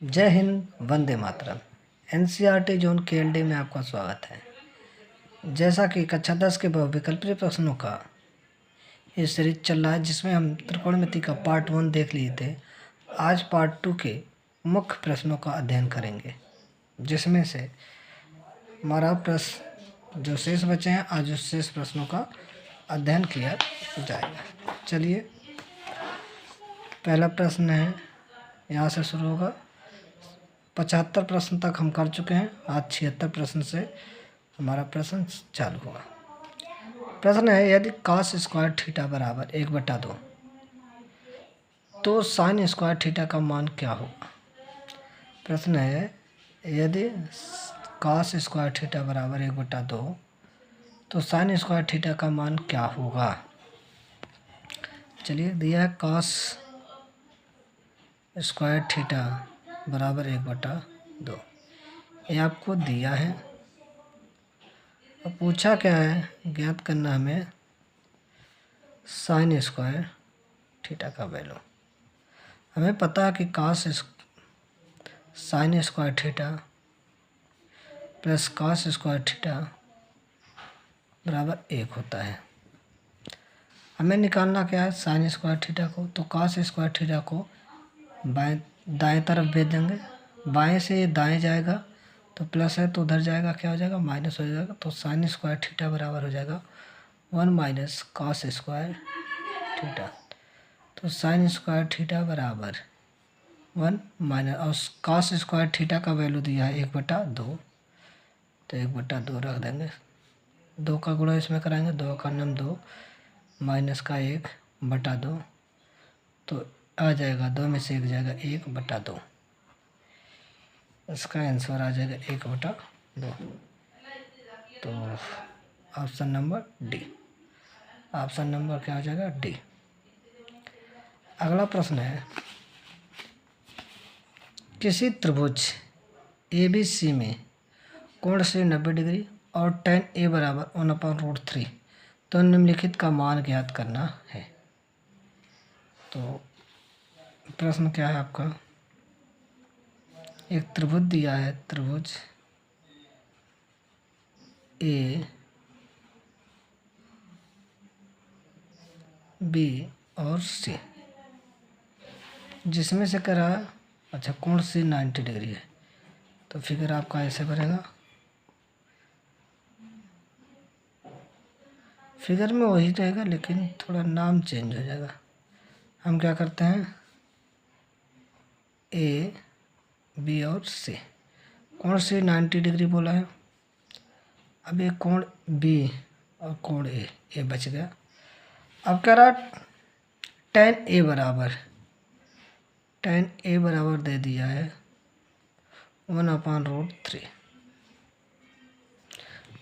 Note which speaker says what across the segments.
Speaker 1: जय Hind, Vande Mataram. NCERT zone KLD में आपका स्वागत है। जैसा कि कक्षा 10 के बहुविकल्पीय प्रश्नों का ये सीरीज चल रहा है, जिसमें हम त्रिकोणमिति का पार्ट 1 देख लिए थे। आज पार्ट 2 के मुख्य प्रश्नों का अध्ययन करेंगे, जिसमें से हमारा प्रश्न जो शेष बचे हैं, आज उस शेष प्रश्नों का अध्ययन किया जाएगा। चलिए, पहला प्रश्न है, यहाँ से शुरू होगा। 75 प्रश्न तक हम कर चुके हैं। आज 76 प्रश्न से हमारा प्रश्न चालू होगा। प्रश्न है, यदि cos स्क्वायर थीटा बराबर 1/2 तो साइन स्क्वायर थीटा का मान क्या होगा। प्रश्न है, यदि cos स्क्वायर थीटा बराबर 1/2 तो साइन स्क्वायर थीटा का मान क्या होगा। चलिए, दिया है cos स्क्वायर थीटा बराबर 1/2, ये आपको दिया है। अब पूछा क्या है, ज्ञात करना हमें साइन स्क्वायर थीटा का वैल्यू। हमें पता है कि cos sine square theta plus cos square theta बराबर 1 होता है। हमें निकालना क्या है, साइन स्क्वायर थीटा को। तो cos स्क्वायर थीटा को दाएं तरफ भेज देंगे। बाएं से दाएं जाएगा तो प्लस है, तो उधर जाएगा क्या हो जाएगा, माइनस हो जाएगा। तो साइन स्क्वायर थीटा बराबर हो जाएगा 1 माइनस cos स्क्वायर थीटा। तो साइन स्क्वायर थीटा बराबर 1 माइनस, और cos स्क्वायर थीटा का वैल्यू दिया है 1/2, तो 1/2 रख देंगे। 2 का गुणा इसमें कराएंगे, 2 का नाम 2 माइनस का 1/2, तो आ जाएगा 2 में से 1 जाएगा 1/2। इसका आंसर आ जाएगा 1/2। तो option number D. Option number क्या हो जाएगा, डी। अगला प्रश्न है, किसी त्रिभुज ABC में कोण से 90 डिग्री और tan A बराबर 1/√3 तो निम्नलिखित का मान ज्ञात करना है। तो प्रश्न क्या है आपका, एक त्रिभुज दिया है, त्रिभुज A B और C, जिसमें से करा, अच्छा, कोण से 90 डिग्री है। तो फिगर आपका ऐसे बनेगा, फिगर में वही रहेगा लेकिन थोड़ा नाम चेंज हो जाएगा। हम क्या करते हैं, A B और C, कोण से 90 डिग्री बोला है। अब ये कोण B और कोण A बच गया। अब कह रहा tan A बराबर दे दिया है 1/√3।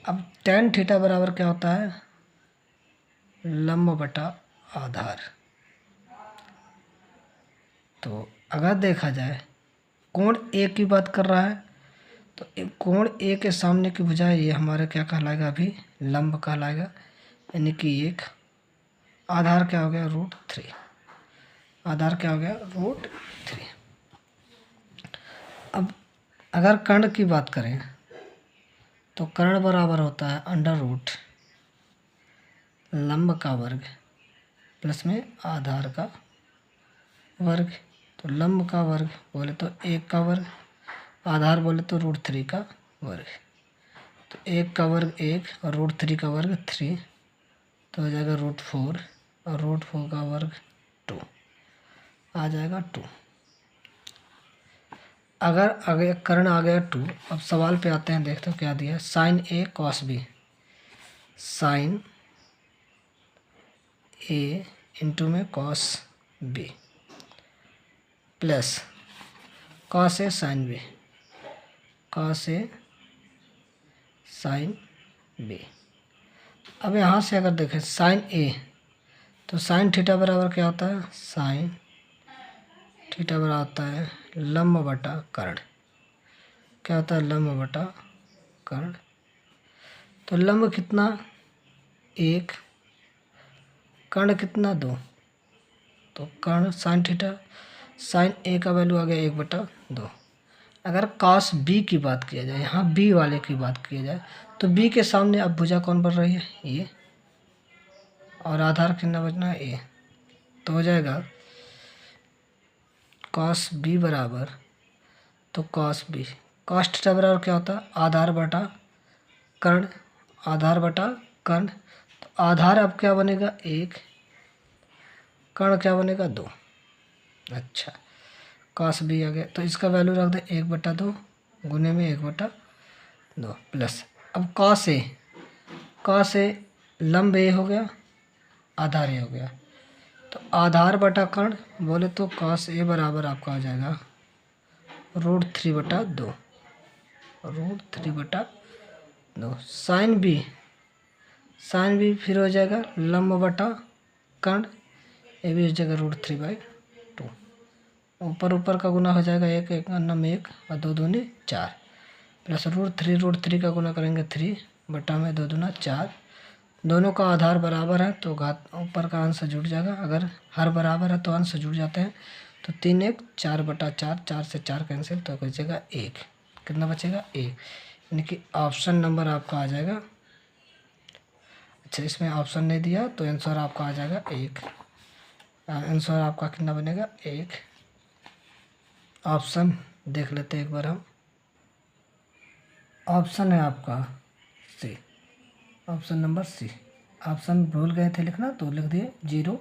Speaker 1: अब tan थीटा बराबर क्या होता है, लंब बटा आधार। तो अगर देखा जाए, कोण A की बात कर रहा है, तो कोण A के सामने की भुजा ये हमारे क्या कहलाएगा, अभी लंब कहलाएगा, यानी कि एक आधार क्या हो गया, √3। आधार क्या हो गया, √3। अब अगर कर्ण की बात करें तो कर्ण बराबर होता है √ लंब का वर्ग प्लस में आधार का वर्ग। तो लंब का वर्ग बोले तो 1 का वर्ग, आधार बोले तो √3 का वर्ग। तो 1 का वर्ग 1 और √3 का वर्ग 3, तो हो जाएगा √4, और √4 का वर्ग 2, आ जाएगा 2। अगर आगे कर्ण आ गया 2, अब सवाल पे आते हैं, देखते हो क्या दिया है, sine A cos B, sine A into में cos B plus cos A sine B, cos A sine B। अब यहाँ से अगर देखें साइन A, तो साइन थीटा बराबर क्या होता है, साइन थीटा बराबर होता है लंब बटा कर्ण। क्या होता है, लंब बटा कर्ण। तो लंब कितना, 1, कर्ण कितना, 2। तो कर्ण साइन थीटा, साइन A का वैल्यू आ गया 1/2। अगर cos b की बात किया जाए, यहाँ b वाले की बात किया जाए, तो b के सामने अब भुजा कौन बन रही है, ये, और आधार कितना बचना है, a। तो हो जाएगा cos b बराबर, तो cos b, cos थीटा बराबर क्या होता है, आधार बटा कर्ण, आधार बटा कर्ण। तो आधार अब क्या बनेगा, 1, कर्ण क्या बनेगा, 2। अच्छा, cos b आ गया, तो इसका वैल्यू रख दे 1/2 गुने में 1/2 प्लस, अब cos a लंब a हो गया, आधार a हो गया, तो आधार बटा कर्ण बोले तो cos a बराबर आपका आ जाएगा √3/2, √3/2। साइन भी फिर हो जाएगा लंब बटा कर्ण, ये भी हो जाएगा √3/2। ऊपर का गुना हो जाएगा 1 1 में 1 और 2 दूनी 4 प्लस √3 का गुना करेंगे 3 बटा में 2 दूना 4। दोनों का आधार बराबर है तो घात ऊपर का अंश जुड़ जाएगा, अगर हर बराबर है तो अंश जुड़ जाते हैं। तो 3 1 4/4, 4 से 4 कैंसिल, तो बचेगा 1। कितना बचेगा, 1, यानी कि ऑप्शन नंबर आपका आ जाएगा। अच्छा, इसमें ऑप्शन नहीं दिया तो आंसर आपका आ जाएगा 1। आंसर आपका कितना बनेगा, 1। ऑप्शन देख लेते हैं एक बार हम। ऑप्शन है आपका सी, ऑप्शन नंबर सी। ऑप्शन भूल गए थे लिखना तो लिख दिए 0,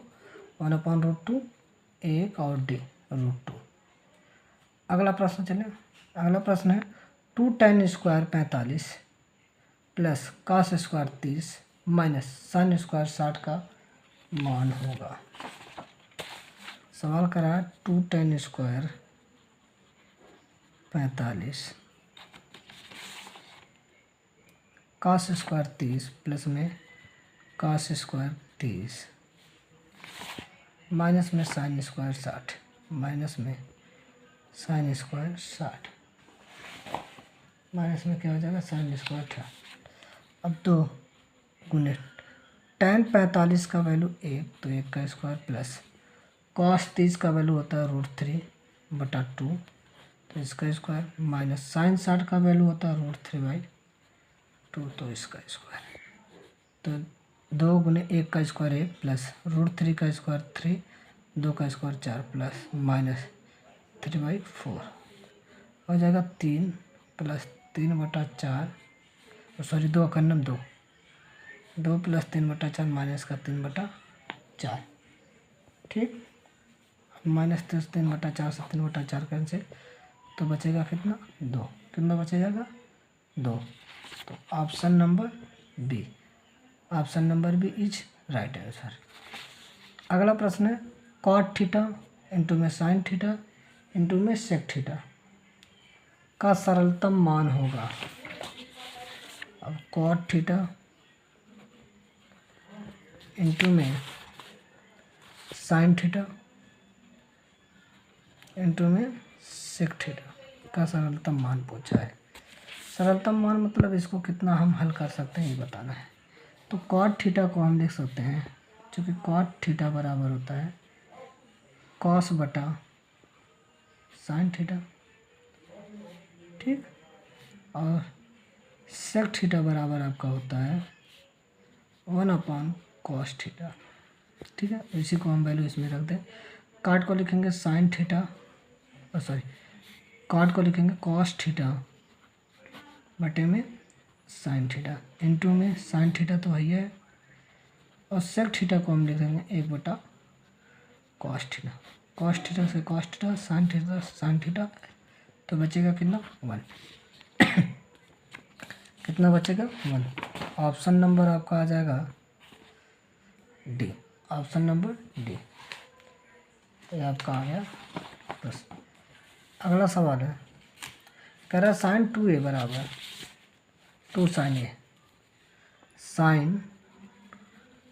Speaker 1: 1/√2, 1 और d √2। अगला प्रश्न चले, अगला प्रश्न है 2 tan square 45 plus cos square 30 minus sin square 60 का मान होगा। सवाल करा 2 tan square 45 cos square 30 plus में cos स्क्वायर 30 माइनस में sin स्क्वायर 60, माइनस में sin स्क्वायर 60, माइनस में क्या हो जाएगा, sin स्क्वायर 60। अब 2 गुने tan 45 का वैल्यू 1, तो 1 का स्क्वायर प्लस cos 30 का वैल्यू होता है √3/2, तो इसका स्क्वायर माइनस sin 60 का वैल्यू होता है √3/2, तो इसका स्क्वायर। तो 2 गुने 1 का स्क्वायर 1 प्लस √3 का स्क्वायर 3, 2 का स्क्वायर 4 प्लस माइनस 3/4 हो जाएगा 3 प्लस 3/4, सॉरी 2 का 2, 2 प्लस 3/4 माइनस का 3/4, ठीक। माइनस 3/4 से 3/4 कैंसिल, तो बचेगा कितना, 2। कितना बचे जाएगा, 2। तो option number B, option number B is right answer. अगला प्रश्न है cot थीटा इंटू में sin थीटा इंटू में sec थीटा का सरलतम मान होगा। अब cot थीटा इंटू में sin थीटा इंटू में sec थीटा का सरलतम मान पूछा है। सरलतम मान मतलब इसको कितना हम हल कर सकते हैं ये बताना है। तो cot थीटा को हम लिख सकते हैं, क्योंकि cot थीटा बराबर होता है cos बटा sin थीटा, ठीक। और sec थीटा बराबर आपका होता है 1/cos थीटा, ठीक है। इसी को हम वैल्यू इसमें रख दें। cot को लिखेंगे sin थीटा, सॉरी cot को लिखेंगे cos थीटा बटे में sin थीटा, इंटू में sin थीटा तो वही है, और sec थीटा को हम लिख देंगे 1/cos थीटा। cos थीटा से cos थीटा, sin थीटा, तो बचेगा कितना, 1। कितना बचेगा, 1। ऑप्शन नंबर आपका आ जाएगा डी, ऑप्शन नंबर डी। ये आपका आ गया प्रश्न। अगला सवाल है, कह रहा है sin 2a बराबर 2 sin a, sin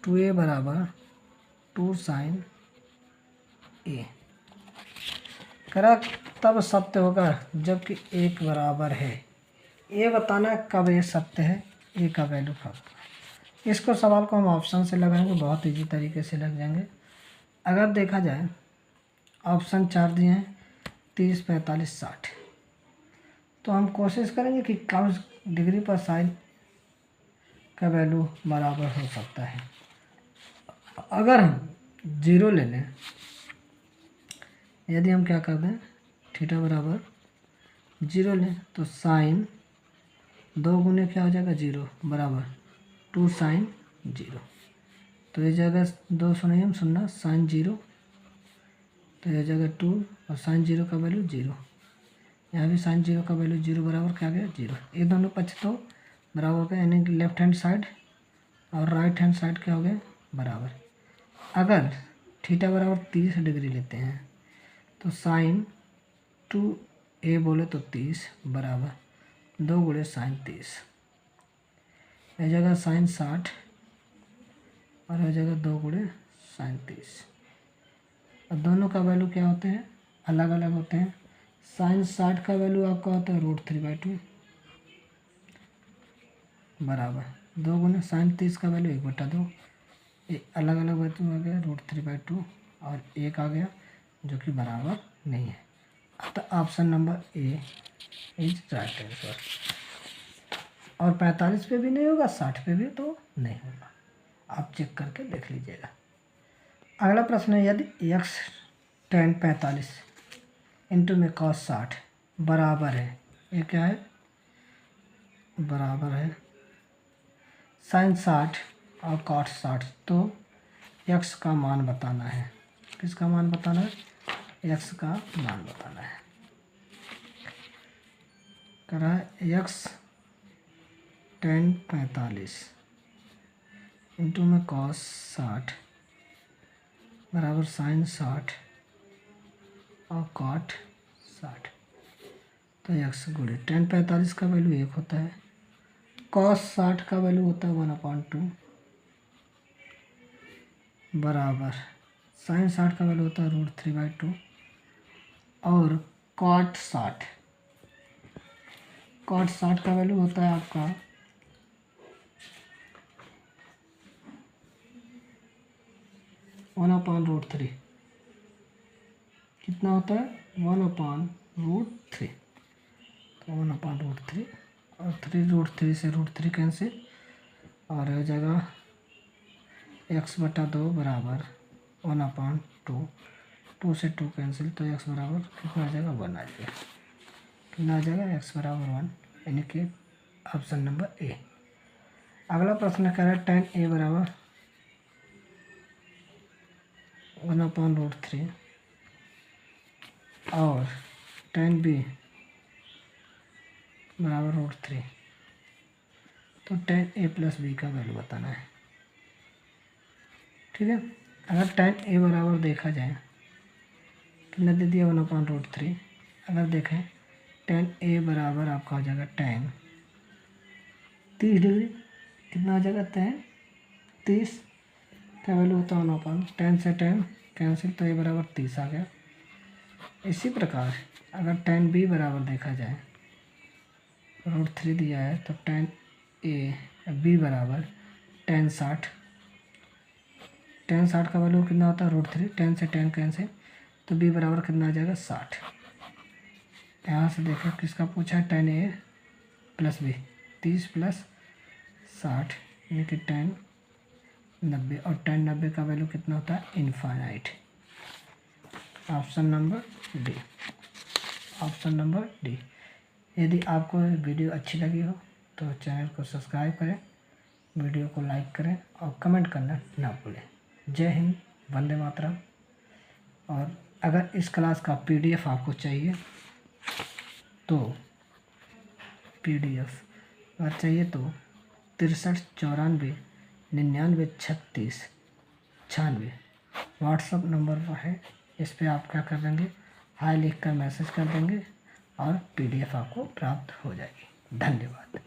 Speaker 1: 2a बराबर 2 sin a। कह रहा तब सत्य होगा जबकि 1 बराबर है। ये बताना कब ये सत्य है, ए का वैल्यू कब। इसको सवाल को हम ऑप्शन से लगाएंगे, बहुत इजी तरीके से लग जाएंगे। अगर देखा जाए ऑप्शन 4 दिए हैं 30 45 60, तो हम कोशिश करेंगे कि cos डिग्री पर साइन का वैल्यू बराबर हो सकता है। अगर हम 0 ले लें, यदि हम क्या कर दें, थीटा बराबर 0 लें, तो साइन 2 गुने क्या हो जाएगा 0 बराबर 2 साइन 0। तो ये जगह 2 सुनिए हम सुनना, साइन 0, तो यह जगह 2 और साइन 0 का वैल्यू 0। यहाँ भी साइन 0 का वैल्यू 0 बराबर क्या गया 0। ये दोनों पक्ष तो बराबर हो गए, यानी कि लेफ्ट हैंड साइड और राइट हैंड साइड क्या हो गए बराबर। अगर थीटा बराबर 30 डिग्री लेते हैं तो साइन 2a बोले तो 30 बराबर 2 गुणे साइन 30। यह जगह साइन 60 और यह जगह 2 गुणे साइन 30। और दोनों का वैल्यू क्या होते हैं, अलग अलग होते हैं। साइन 60 का वैल्यू आपका होता है √3/2 बराबर 2 गुने साइन 30 का वैल्यू 1/2। ये अलग अलग वैल्यू आ गया √3/2 और 1 आ गया जो कि बराबर नहीं है। अतः option number A is right answer. और 45 पे भी नहीं होगा, 60 पे भी तो नहीं होगा, आप चेक करके देख लीजिएगा। अगला प्रश्न है, यदि x tan 45 इंटू में cos 60 बराबर है, ये क्या है बराबर है साइन 60 और cos 60, तो x का मान बताना है। किसका मान बताना है, x का मान बताना है। कर रहा है x tan 45 इंटू में cos 60 बराबर साइन 60 और cot 60, तो x गुणे tan 45 का वैल्यू 1 होता है, cos 60 का वैल्यू होता है 1/2 बराबर साइन 60 का वैल्यू होता है √3/2 और cot 60 का वैल्यू होता है आपका 1/√3। कितना होता है 1/√3, तो 1/√3 और 3√3 से √3 कैंसिल, और यह जगह x/2 बराबर 1/2, 2 से 2 कैंसिल, तो x बराबर कितना आ जाएगा 1 आ जाएगा। कितना आ जाएगा x बराबर 1, यानी कि ऑप्शन नंबर ए। अगला प्रश्न कह रहा है tan a बराबर 1/√3 और tan b बराबर √3, तो tan a प्लस b का वैल्यू बताना है। ठीक है, अगर tan a बराबर देखा जाए कितना दे दिया 1/√3, अगर देखें tan a बराबर आपका हो जाएगा tan 30 डिग्री, कितना हो जाएगा tan 30 का वैल्यू होता है 1/, tan से tan कैंसिल, तो a बराबर 30 आ गया। इसी प्रकार अगर tan b बराबर देखा जाए √3 दिया है, तो tan b बराबर tan 60, tan 60 का वैल्यू कितना होता है √3, tan से tan कैंसिल, तो b बराबर कितना आ जाएगा 60। यहाँ से देखो किसका पूछा है, tan a plus b, 30 plus 60 यानी कि tan 90, और tan 90 का वैल्यू कितना होता है infinite. Option number D, option number D. यदि आपको वीडियो अच्छी लगी हो तो चैनल को सब्सक्राइब करें, वीडियो को लाइक करें और कमेंट करना ना भूलें। जय हिंद, वंदे मातरम। और अगर इस क्लास का PDF आपको चाहिए तो PDF अगर चाहिए तो 63 94 99 36 96 व्हाट्सअप नंबर पर है। इस पर आप क्या कर देंगे, हाय लिख कर मैसेज कर देंगे और PDF आपको प्राप्त हो जाएगी। धन्यवाद।